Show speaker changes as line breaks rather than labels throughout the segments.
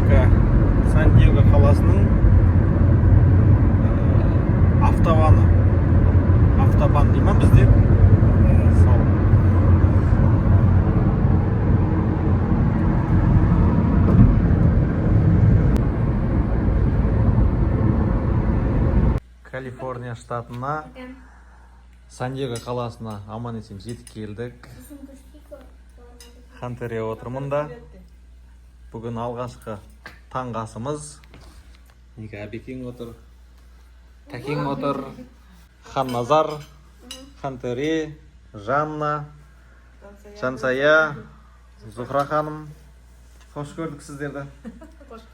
Америка Сан-Диего қаласының автобаны. Автобан дей ма бізде? Сол. Калифорния штатына Сан-Диего қаласына аман есен жетіп келдік. Хантере отырмында. Бүгін алғашқы таңғы асымыз. Неге Әбекең отыр, Тәкең отыр, Ханназар, Хантере, Жанна, Жансая, Зухра ханым. Қош көрдік сіздерді. Қош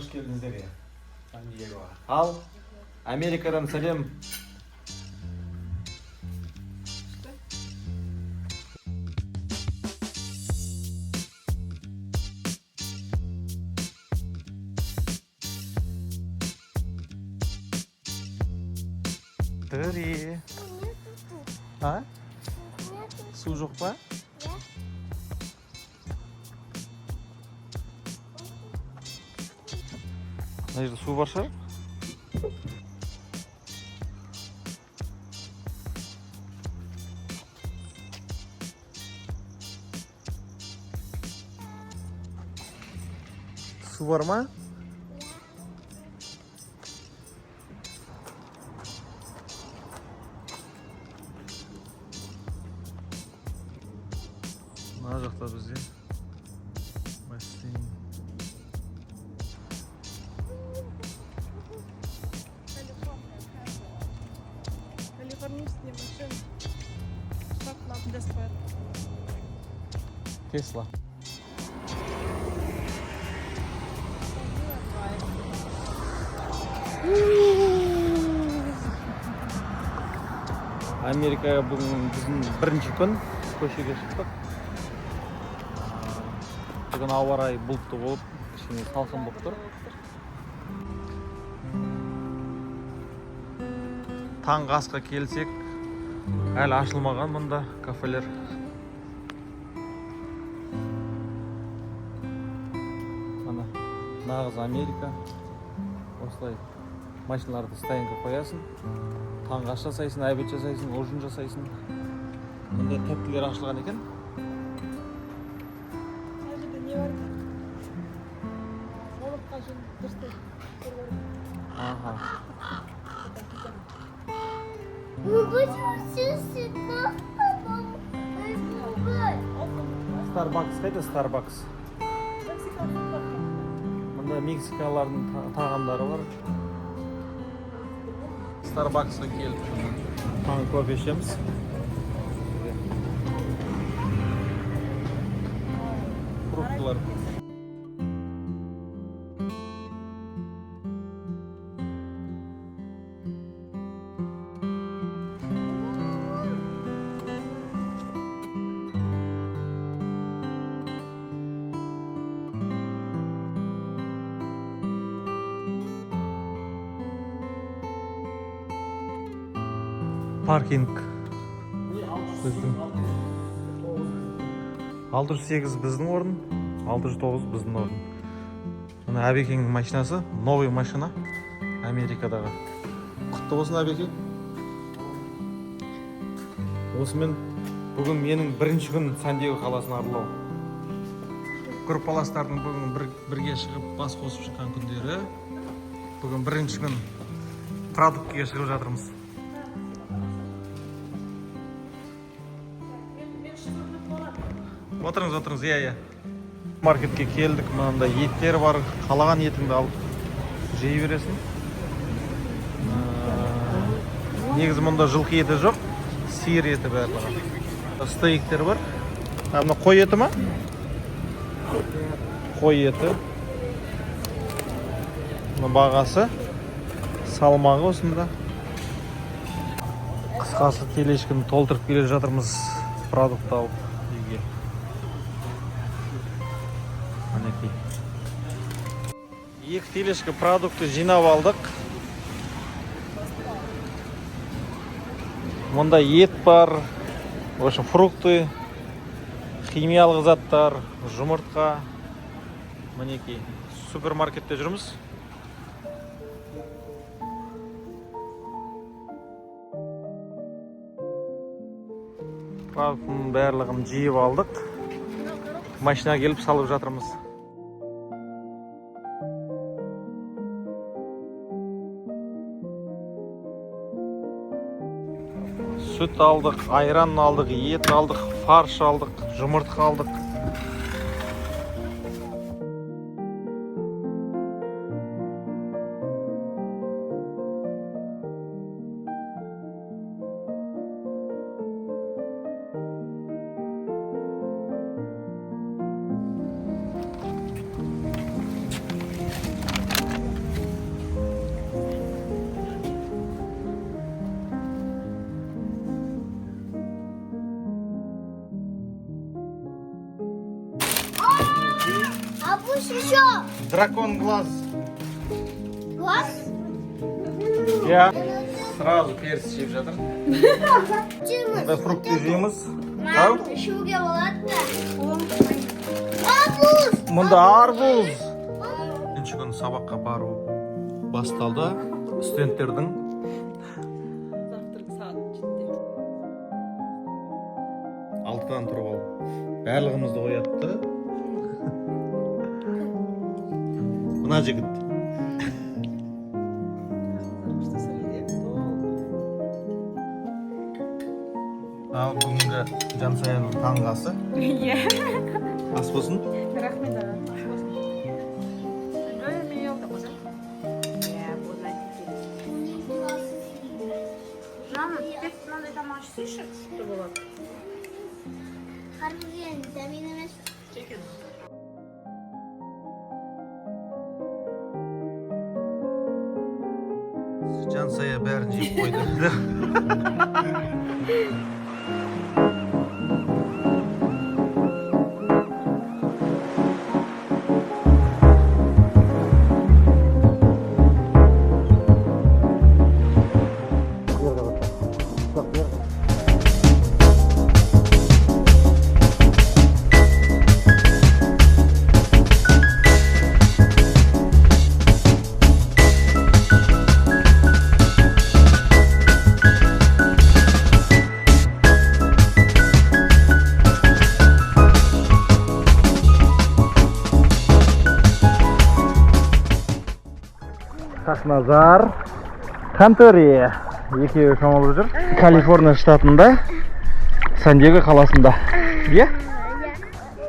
келдіңіздер. Ал Америкадан сәлем. Тыри. А? Су жоқ па? Мына жерде су бар шығар? Су бар ма? Мына жақта бізде бассейн.
Калифорнийские машины. Штат Лас-Вегас.
Тесла. Америкаға бүгін біздің бірінші күн көшеге шықтық. Бүгін ауа райы бұлтты болып, кішкене салқын болып тұр. Таңғы асқа келсек, әлі ашылмаған мұнда кафелер. Мына нағыз Америка. Осылай машиналарды стоянға қоясың. Таңғы ас жасайсың, обед жасайсың, ужин жасайсың. Мұнда тәттілер ашылған екен. Ага. Starbucks қайда? Starbucks. Мұнда мексикалардың тағамдары бар. Starbucks'a келдік. Таңғы кофе ішеміз. Фруктылар. Паркинг. 608 біздің орын, 609 біздің орын. Мына Әбекеңнің машинасы, новый машина Америкадағы. Құтты болсын, Әбекең. Осымен бүгін менің бірінші күн Сан-Диего қаласын аралау. Группаластардың бүгін бірге шығып бас қосып шыққан күндері. Бүгін бірінші күн продуктіге шығып жатырмыз. Отырыңыз, иә. Маркетке келдік, мынандай еттер бар, қалаған етіңді алып жей бересің. Негізі мұнда жылқы еті жоқ, сиыр еті барлығы. Стейктер бар. Мына қой еті ма? Қой еті. Бағасы, салмағы осында. Қысқасы телешкіні толтырып келе жатырмыз, продукт алып. Екі телешкі продукты жинап алдық. Мұнда ет бар, фрукты, химиялық заттар, жұмыртқа, Мінекей супермаркетте жүрміз. Бардың барлығын жиып алдық. Машина келіп салып жатырмыз. Süt aldık, ayran aldık, et aldık, farş aldık, жұмыртқа aldık.
А пусть еще
Дракон глаз.
глаз.
Я сразу перец жеп жатыр. Мында фрукты жейміз.
Мам, ішуге болады да. Арбуз.
Мында арбуз. Бірінші күн сабаққа бару басталды. Студенттердің
Завтрак saat 7'de.
6-дан тұрып алып. Барлығымызды оятты. Мына жігіт.
Что söyleyeyim?
Ал бүгінгі Жансаяның таңғы асы.
Ye.
Ас болсын.
Rahmet ederim. Böyle mi yok da güzel? Ya bu ne? Жанна, тек мынандай тамақ ішсейші, күшті болады.
Арбуз ең витамин емес.
Чекен.
Жансая бәрін жеп қойды. Хақназар, Хантори екеуі шомылып жүр. Калифорния штатында, Сан-Диего қаласында. Иә?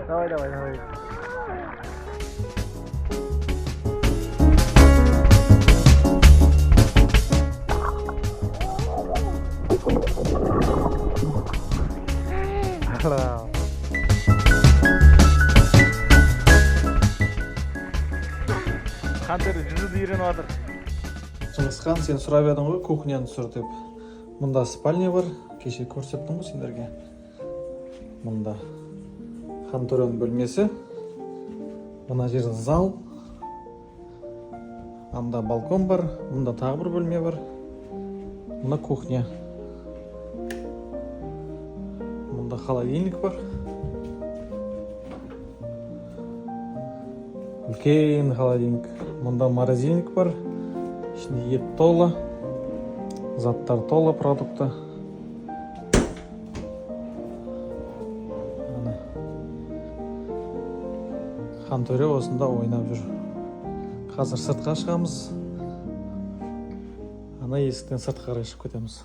Давай, давай, давай. Хантори жүзуді үйреніп жатыр. Шыңғысхан, сен сұрап едің ғой, кухняны түсір деп. Мұнда спальня бар, кеше көрсеттім ғой сендерге. Мұнда Ханторияның бөлмесі. Мына жер зал. Анда балкон бар, мұнда тағы бір бөлме бар. Мұнда кухня. Мұнда холодильник бар. Үлкен холодильник. Мұнда морозильник бар. İçinde ет толы, заттар толы продукты. Хантори осында ойнап жүр. Қазір сыртқа шығамыз. Ана есіктен сыртқа қарай шығып кетеміз.